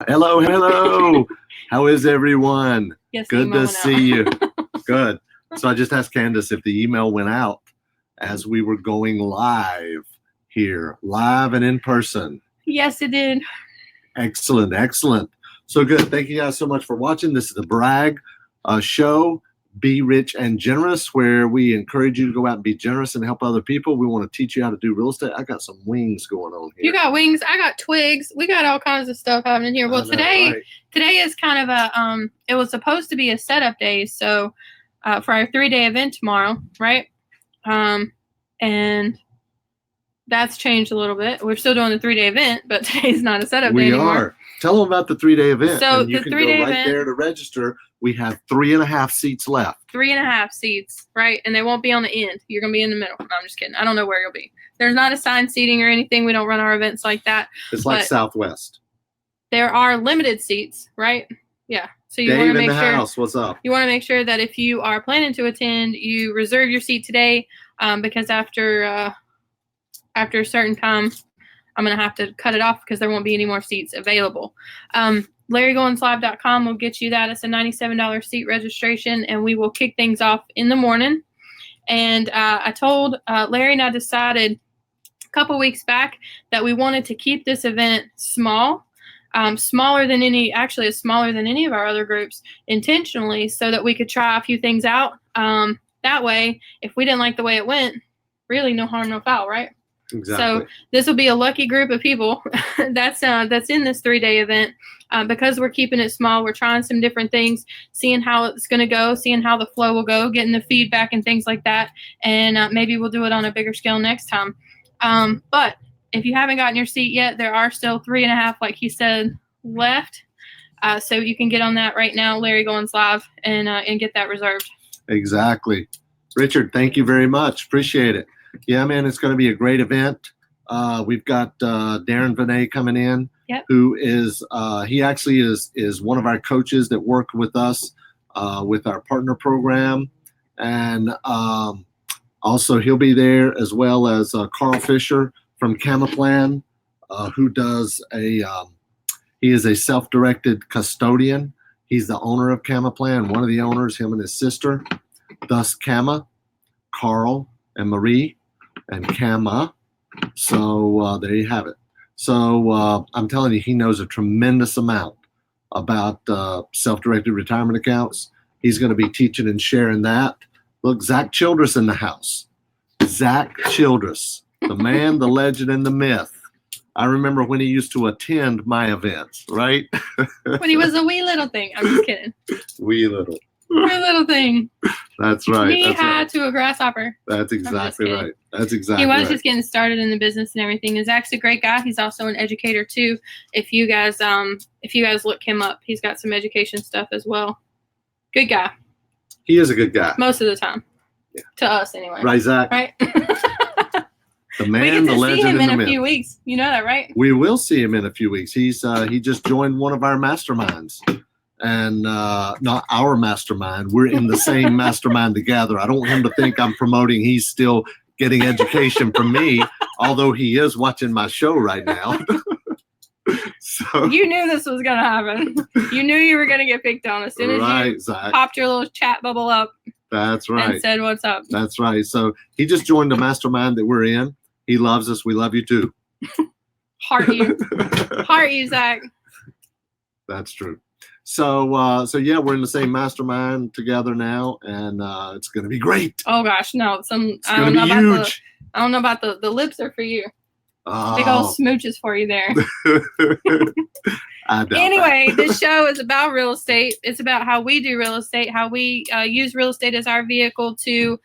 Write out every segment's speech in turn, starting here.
Hello, hello. How is everyone? Yes, Good to see you. Good. So I just asked Kandas if the email went out as we were going live here, live and in person. Yes, it did. Excellent, excellent. So good. Thank you guys so much for watching. This is the Brag show, Be Rich and Generous, where we encourage you to go out and be generous and help other people. We want to teach you how to do real estate. I got some wings going on here. You got wings. I got twigs. We got all kinds of stuff happening here. Well, today is kind of a it was supposed to be a setup day, so for our 3-day event tomorrow, right? And that's changed a little bit. We're still doing the 3-day event, but today's not a setup day anymore. We are. Tell them about the 3-day event. So and you the can 3-day go right event, there to register. We have 3.5 seats left. 3.5 seats, right? And they won't be on the end. You're going to be in the middle. No, I'm just kidding. I don't know where you'll be. There's not assigned seating or anything. We don't run our events like that. It's like Southwest. There are limited seats, right? Yeah. So you want to make sure. Dave in the house. What's up? You want to make sure that if you are planning to attend, you reserve your seat today, because after a certain time, I'm going to have to cut it off because there won't be any more seats available. LarryGoinsLive.com will get you that. It's a $97 seat registration, and we will kick things off in the morning. And I told Larry, and I decided a couple weeks back that we wanted to keep this event small, smaller than any of our other groups intentionally, so that we could try a few things out. That way, if we didn't like the way it went, really no harm, no foul, right? Exactly. So this will be a lucky group of people that's in this 3-day event. Because we're keeping it small, we're trying some different things, seeing how it's going to go, seeing how the flow will go, getting the feedback and things like that. And maybe we'll do it on a bigger scale next time. But if you haven't gotten your seat yet, there are still 3.5, like he said, left. So you can get on that right now, Larry Goins Live, and get that reserved. Exactly. Richard, thank you very much. Appreciate it. Yeah, man, it's going to be a great event. We've got Darren Vinay coming in, who is he actually is one of our coaches that worked with us with our partner program, and also he'll be there, as well as Carl Fisher from Camaplan, who does he is a self-directed custodian. He's the owner of Camaplan, one of the owners, him and his sister, thus Kama, Carl, and Marie, and Kama. So there you have it. So I'm telling you, he knows a tremendous amount about self-directed retirement accounts. He's going to be teaching and sharing that. Look, Zack Childress in the house. Zack Childress, the man, the legend, and the myth. I remember when he used to attend my events, right? When he was a wee little thing. I'm just kidding. Wee little. Wee little thing. That's right. Knee high to a grasshopper. That's exactly right. That's exactly right. He was right. just getting started in the business and everything. And Zach's a great guy. He's also an educator too. If you guys look him up, he's got some education stuff as well. Good guy. He is a good guy. Most of the time. Yeah. To us anyway. Right, Zach? Right. The man, the legend, and the myth. We get to see him in a few weeks. You know that, right? We will see him in a few weeks. He just joined one of our masterminds. And not our mastermind. We're in the same mastermind together. I don't want him to think I'm promoting he's still getting education from me, although he is watching my show right now. So you knew this was going to happen. You knew you were going to get picked on as soon as you Zach. Popped your little chat bubble up. That's right. And said, "What's up?" That's right. So he just joined the mastermind that we're in. He loves us. We love you too. Heart you. Heart you, Zach. That's true. So yeah, we're in the same mastermind together now, and it's going to be great. Oh gosh, no! It's going to be huge. I don't know about the lips are for you. Big old smooches for you there. Anyway, this show is about real estate. It's about how we do real estate, how we use real estate as our vehicle to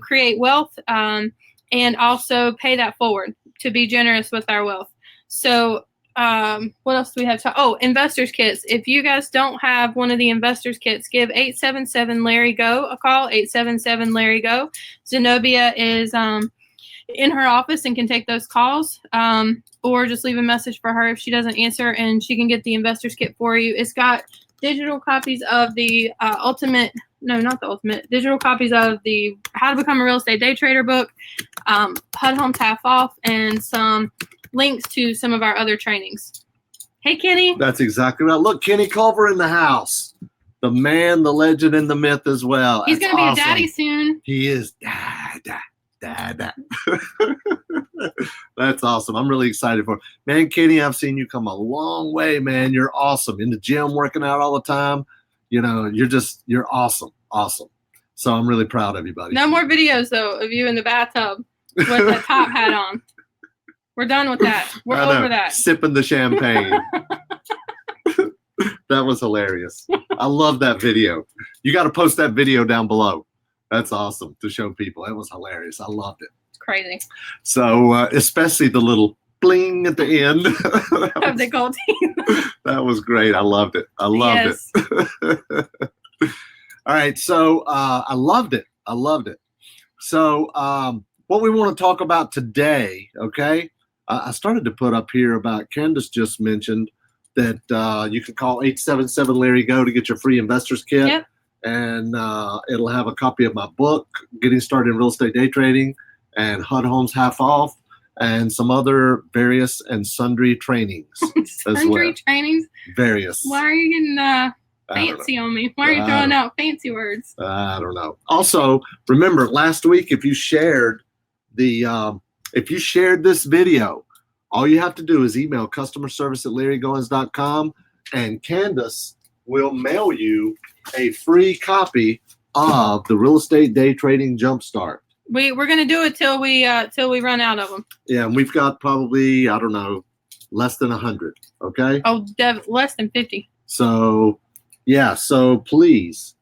create wealth, and also pay that forward, to be generous with our wealth. So what else do we have? Investors kits. If you guys don't have one of the investors kits, give 877-LARRY-GO a call, 877-LARRY-GO. Zenobia is in her office and can take those calls, or just leave a message for her if she doesn't answer, and she can get the investors kit for you. It's got digital copies of the digital copies of the How to Become a Real Estate Day Trader book, HUD Homes Half Off, and some links to some of our other trainings. Hey, Kenny. That's exactly right. Look, Kenny Culver in the house. The man, the legend, and the myth as well. He's going to be a daddy soon. He is. Dad. That's awesome. I'm really excited for him. Man, Kenny, I've seen you come a long way, man. You're awesome. In the gym, working out all the time. You know, you're awesome. Awesome. So I'm really proud of you, buddy. No more videos, though, of you in the bathtub with a top hat on. We're done with that. We're over that. Sipping the champagne. That was hilarious. I love that video. You got to post that video down below. That's awesome to show people. It was hilarious. I loved it. It's crazy. So, especially the little bling at the end. Of the gold teeth. That was great. I loved it. I loved it. All right. So, I loved it. So, what we want to talk about today, okay? I started to put up here about Kandas just mentioned that you can call 877-LARRY-GO to get your free investor's kit. Yep. And it'll have a copy of my book, Getting Started in Real Estate Day Trading, and HUD Homes Half Off, and some other various and sundry trainings. Sundry trainings? Various. Why are you getting fancy on me? Why are you throwing out fancy words? I don't know. Also, remember last week, if you shared this video, all you have to do is email customerservice@larrygoins.com, and Kandas will mail you a free copy of the Real Estate Day Trading Jumpstart. We're gonna do it till we run out of them. Yeah, and we've got probably, I don't know, less than 100. Okay. Oh, less than 50. So, yeah. So please,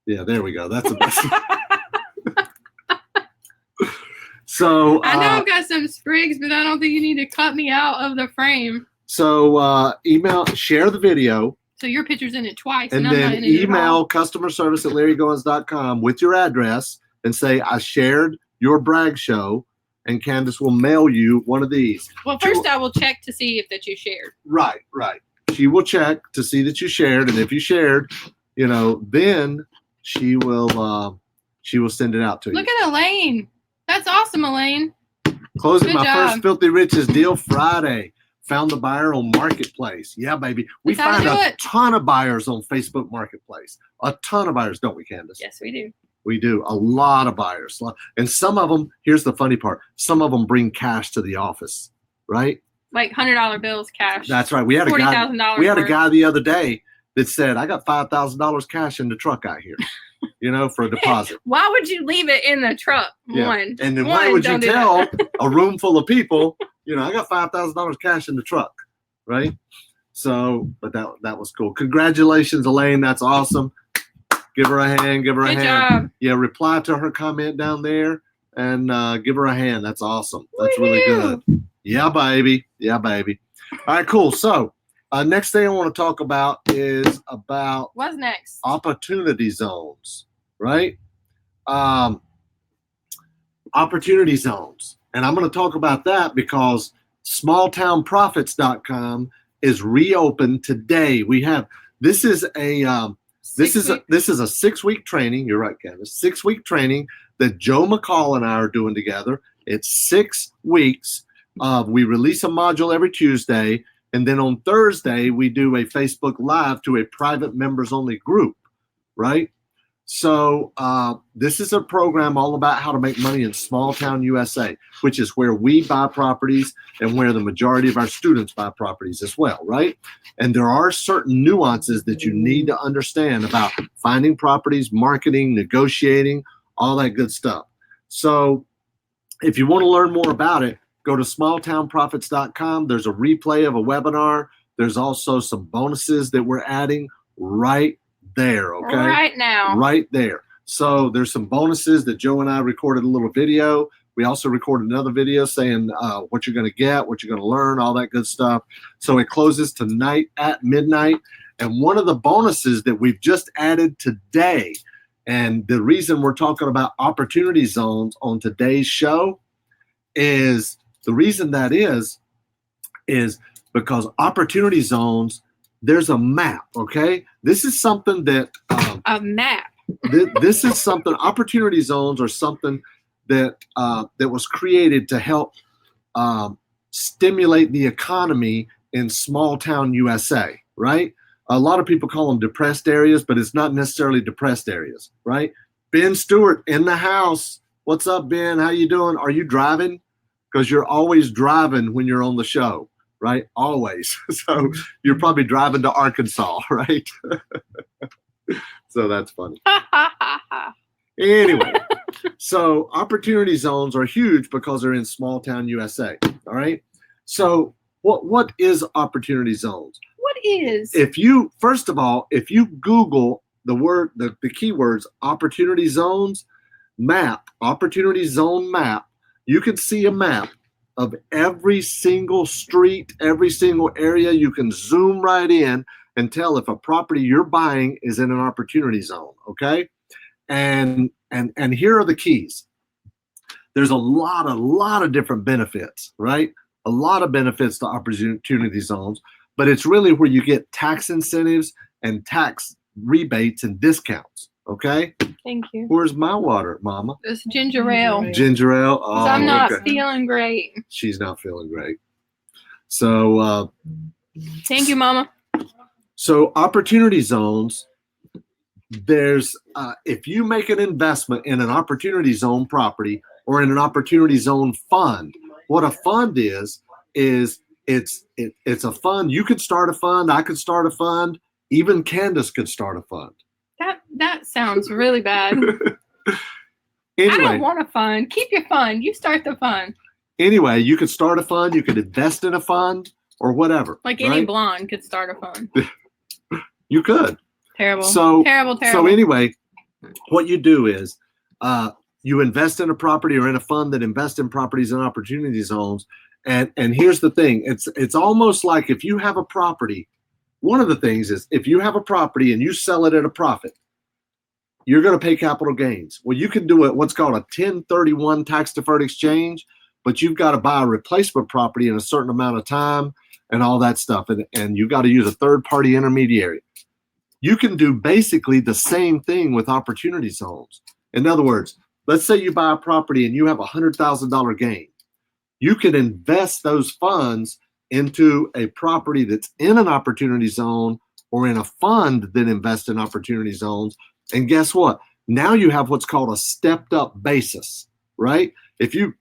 yeah, there we go. That's the best. So I know I've got some sprigs, but I don't think you need to cut me out of the frame. So share the video. So your picture's in it twice. And then email customerservice@larrygoins.com with your address and say, I shared your brag show, and Kandas will mail you one of these. Well, first I will check to see if that you shared. Right. She will check to see that you shared, and if you shared, then she will send it out to you. Look at Elaine. That's awesome, Elaine. Closing my first Filthy Riches deal Friday. Found the buyer on Marketplace. Yeah, baby. We find a ton of buyers on Facebook Marketplace. A ton of buyers, don't we, Kandas? Yes, we do. We do. A lot of buyers. And some of them, here's the funny part, some of them bring cash to the office, right? Like $100 bills cash. That's right. We had a guy the other day that said, I got $5,000 cash in the truck out here, for a deposit. Why would you leave it in the truck? Yeah. One. And then why would you tell a room full of people, I got $5,000 cash in the truck, right? So, but that was cool. Congratulations, Elaine. That's awesome. Give her a hand. Good job. Yeah, reply to her comment down there and give her a hand. That's awesome. That's really good. Yeah, baby. All right, cool. So, next thing I want to talk about is about what's next? Opportunity zones, right? Opportunity zones. And I'm going to talk about that because smalltownprofits.com is reopened today. This is a 6-week training. You're right, Kandas. 6-week training that Joe McCall and I are doing together. It's 6 weeks. We release a module every Tuesday, and then on Thursday we do a Facebook Live to a private members only group, right? So this is a program all about how to make money in small town USA, which is where we buy properties and where the majority of our students buy properties as well, right? And there are certain nuances that you need to understand about finding properties, marketing, negotiating, all that good stuff. So if you want to learn more about it, go to smalltownprofits.com. There's a replay of a webinar. There's also some bonuses that we're adding right there, okay? Right now. Right there. So there's some bonuses that Joe and I recorded a little video. We also recorded another video saying what you're going to get, what you're going to learn, all that good stuff. So it closes tonight at midnight. And one of the bonuses that we've just added today, and the reason we're talking about opportunity zones on today's show is because opportunity zones, there's a map, okay? This is something that a map. This is something. Opportunity zones are something that was created to help stimulate the economy in small town USA, right? A lot of people call them depressed areas, but it's not necessarily depressed areas, right? Ben Stewart in the house. What's up, Ben? How you doing? Are you driving? Because you're always driving when you're on the show, right? Always. So you're probably driving to Arkansas, right? So that's funny. Anyway, so opportunity zones are huge because they're in small town USA. All right. So what is opportunity zones? What is? First of all, if you Google the keywords opportunity zones map, opportunity zone map, you can see a map of every single street, every single area. You can zoom right in and tell if a property you're buying is in an opportunity zone. Okay. And here are the keys. There's a lot of different benefits, right? A lot of benefits to opportunity zones, but it's really where you get tax incentives and tax rebates and discounts. Okay. Thank you. Where's my water, Mama? It's ginger ale. Ginger ale. Oh, I'm not feeling great. She's not feeling great. So thank you, Mama. So opportunity zones. There's if you make an investment in an opportunity zone property or in an opportunity zone fund, what a fund is it's a fund. You could start a fund. I could start a fund. Even Kandas could start a fund. That sounds really bad. Anyway, I don't want a fund. Keep your fund. You start the fund. Anyway, you could start a fund. You could invest in a fund or whatever. Like any blonde could start a fund. You could. Terrible. Terrible. So anyway, what you do is you invest in a property or in a fund that invests in properties and opportunity zones. And here's the thing. It's almost like if you have a property, one of the things is if you have a property and you sell it at a profit, you're going to pay capital gains. Well, you can do what's called a 1031 tax deferred exchange, but you've got to buy a replacement property in a certain amount of time and all that stuff. And you've got to use a third party intermediary. You can do basically the same thing with opportunity zones. In other words, let's say you buy a property and you have a $100,000 gain. You can invest those funds into a property that's in an opportunity zone or in a fund that invests in opportunity zones. And guess what? Now you have what's called a stepped up basis, right? If you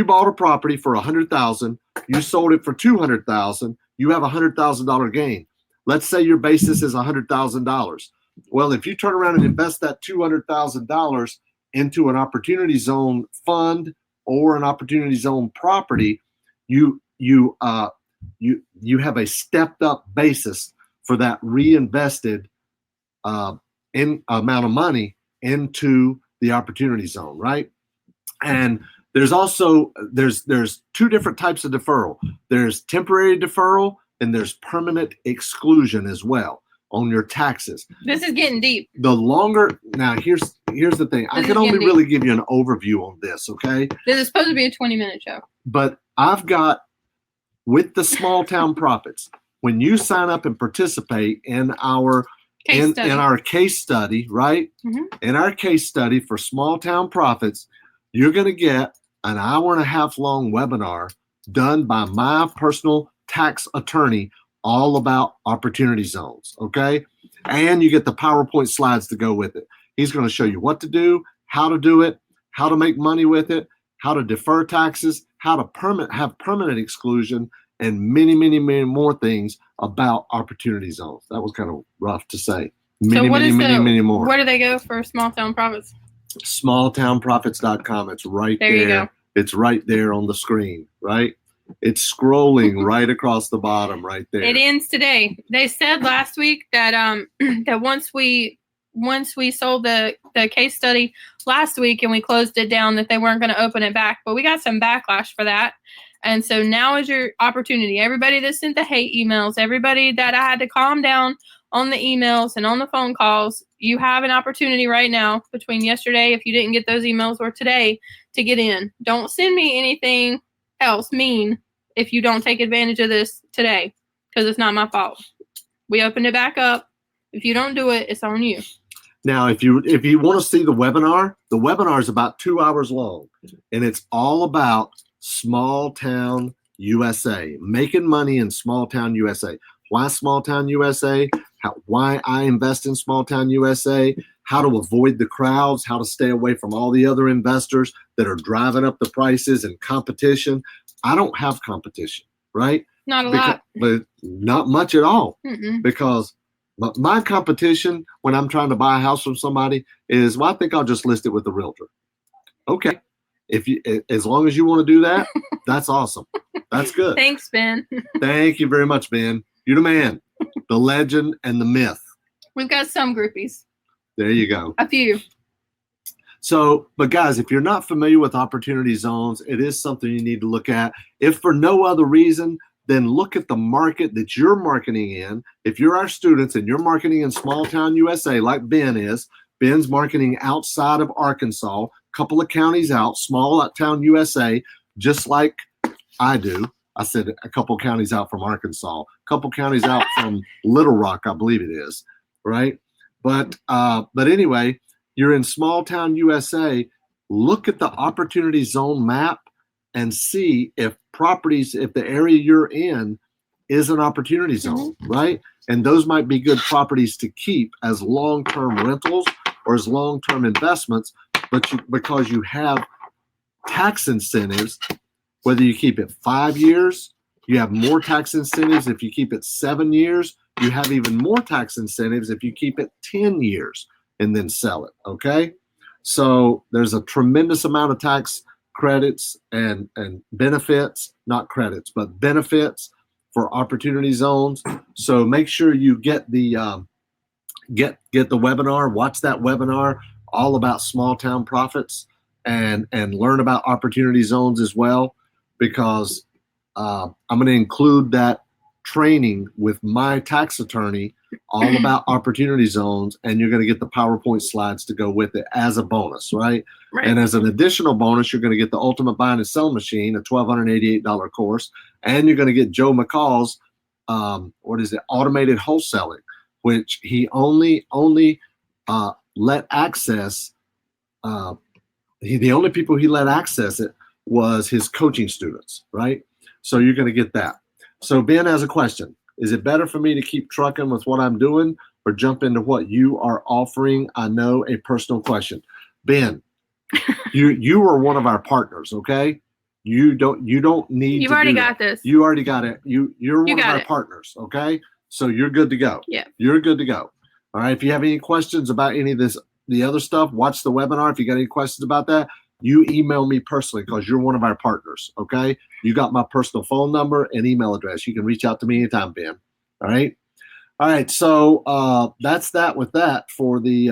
bought a property for $100,000, you sold it for $200,000, you have a $100,000 gain. Let's say your basis is $100,000. Well, if you turn around and invest that $200,000 into an opportunity zone fund or an opportunity zone property, you have a stepped up basis for that reinvested in amount of money into the opportunity zone, right? And there's also there's two different types of deferral. There's temporary deferral and there's permanent exclusion as well on your taxes. This is getting deep. Now here's the thing. I can only really give you an overview on this, okay? This is supposed to be a 20-minute show. But I've got, with the small town profits, when you sign up and participate in our in our case study, right? Mm-hmm. In our case study for small town profits, you're going to get an 1.5 hour long webinar done by my personal tax attorney all about opportunity zones, okay? And you get the PowerPoint slides to go with it. He's going to show you what to do, how to do it, how to make money with it, how to defer taxes, how to have permanent exclusion, and many, many, many more things about opportunity zones. That was kind of rough to say. Many more. Where do they go for small town profits? Smalltownprofits.com. It's right there. There you go. It's right there on the screen, right? It's scrolling right across the bottom right there. It ends today. They said last week that that once we sold the case study last week and we closed it down, that they weren't going to open it back. But we got some backlash for that. And so now is your opportunity. Everybody that sent the hate emails, everybody that I had to calm down on the emails and on the phone calls, you have an opportunity right now between yesterday, if you didn't get those emails, or today to get in. Don't send me anything else mean if you don't take advantage of this today, because it's not my fault. We opened it back up. If you don't do it, it's on you. Now, if you want to see the webinar is about 2 hours long, and it's all about small town USA, making money in small town USA. Why small town USA? Why I invest in small town USA? How to avoid the crowds, how to stay away from all the other investors that are driving up the prices and competition. I don't have competition, right? Not a lot. But not much at all. Mm-mm. Because my competition when I'm trying to buy a house from somebody is, well, I think I'll just list it with the realtor. Okay. As long as you want to do that, that's awesome. That's good. Thanks, Ben. Thank you very much, Ben. You're the man, the legend, and the myth. We've got some groupies. There you go. A few. So, but guys, if you're not familiar with opportunity zones, it is something you need to look at. If for no other reason, then look at the market that you're marketing in. If you're our students and you're marketing in small town USA, like Ben is, Ben's marketing outside of Arkansas, a couple of counties out, small town USA, just like I do. I said a couple counties out from Arkansas, a couple counties out from Little Rock, I believe it is, right? But anyway, you're in small town USA. Look at the opportunity zone map and see if the area you're in is an opportunity zone, right? And those might be good properties to keep as long-term rentals or as long-term investments, because you have tax incentives. Whether you keep it 5 years, you have more tax incentives. If you keep it 7 years, you have even more tax incentives if you keep it 10 years and then sell it, okay? So there's a tremendous amount of tax credits and benefits, not credits, but benefits for opportunity zones. So make sure you get the get the webinar, watch that webinar all about small town profits, and learn about opportunity zones as well, because I'm going to include that training with my tax attorney all about opportunity zones, and you're going to get the PowerPoint slides to go with it as a bonus, right? And as an additional bonus, you're going to get the Ultimate Buying and Selling Machine, a $1,288 course, and you're going to get Joe McCall's automated wholesaling, which he only let access. The only people he let access it was his coaching students, right? So you're going to get that. So Ben has a question. Is it better for me to keep trucking with what I'm doing or jump into what you are offering? I know, a personal question. Ben, you are one of our partners, okay? You don't need You've to already do got that. this. You already got it. You're one of our partners, okay? So you're good to go. Yeah. You're good to go. All right. If you have any questions about any of this, the other stuff, watch the webinar. If you got any questions about that, you email me personally, because you're one of our partners, okay? You got my personal phone number and email address. You can reach out to me anytime, Ben. All right? All right, so that's that with that for the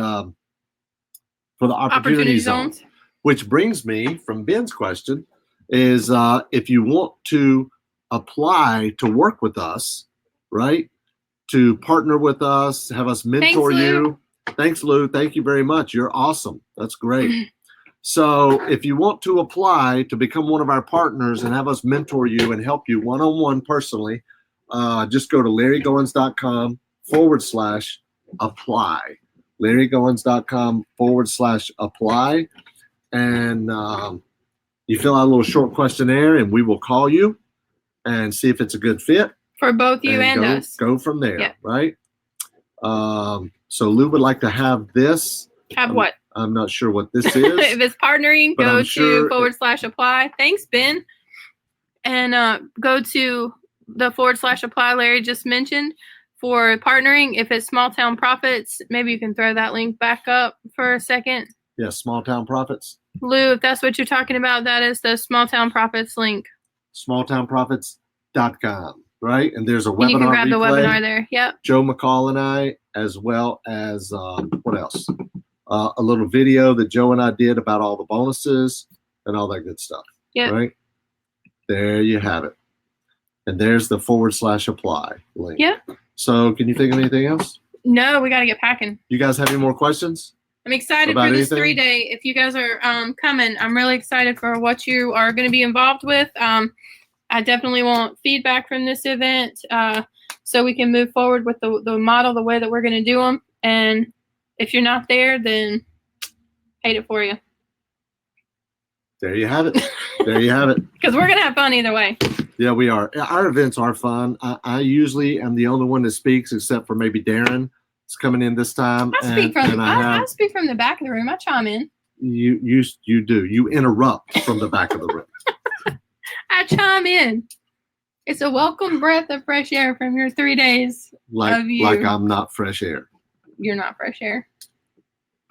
opportunity zones. Which brings me from Ben's question is, if you want to apply to work with us, right, to partner with us, have us mentor you. Thanks, Lou. Thank you very much. You're awesome. That's great. So if you want to apply to become one of our partners and have us mentor you and help you one-on-one personally, just go to LarryGoins.com/apply. LarryGoins.com/apply. And you fill out a little short questionnaire, and we will call you and see if it's a good fit. For both you and us. Go from there, right? So Lou would like to have this. Have what? I'm not sure what this is. If it's partnering, go to /apply. Thanks, Ben. And go to the /apply Larry just mentioned for partnering. If it's small town profits, maybe you can throw that link back up for a second. Yeah, small town profits. Lou, if that's what you're talking about, that is the small town profits link. Smalltownprofits.com, right? And there's a webinar. You can grab the webinar there. Yep. Joe McCall and I, as well as what else? A little video that Joe and I did about all the bonuses and all that good stuff. Yeah. Right? There you have it. And there's the /apply link. Yeah. So can you think of anything else? No, we got to get packing. You guys have any more questions? I'm excited for this 3-day. If you guys are coming, I'm really excited for what you are going to be involved with. I definitely want feedback from this event so we can move forward with the model, the way that we're going to do them. And if you're not there, then hate it for you. There you have it. There you have it. Because we're going to have fun either way. Yeah, we are. Our events are fun. I usually am the only one that speaks, except for maybe Darren is coming in this time. I speak from the back of the room. I chime in. You do. You interrupt from the back of the room. I chime in. It's a welcome breath of fresh air from your 3 days of you. Like I'm not fresh air. You're not fresh air.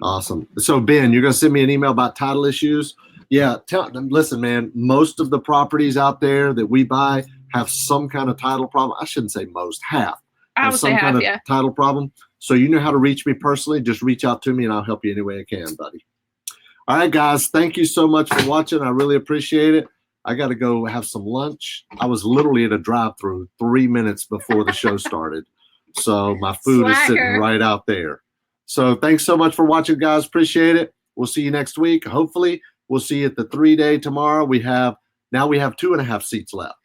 Awesome. So Ben, you're going to send me an email about title issues. Yeah, listen, man, most of the properties out there that we buy have some kind of title problem. I shouldn't say most, half. I would say half, kind of title problem. So you know how to reach me personally. Just reach out to me and I'll help you any way I can, buddy. All right, guys, thank you so much for watching. I really appreciate it. I got to go have some lunch. I was literally at a drive-thru 3 minutes before the show started. So my food is sitting right out there. So thanks so much for watching, guys. Appreciate it. We'll see you next week. Hopefully, we'll see you at the 3-day tomorrow. We have 2.5 seats left.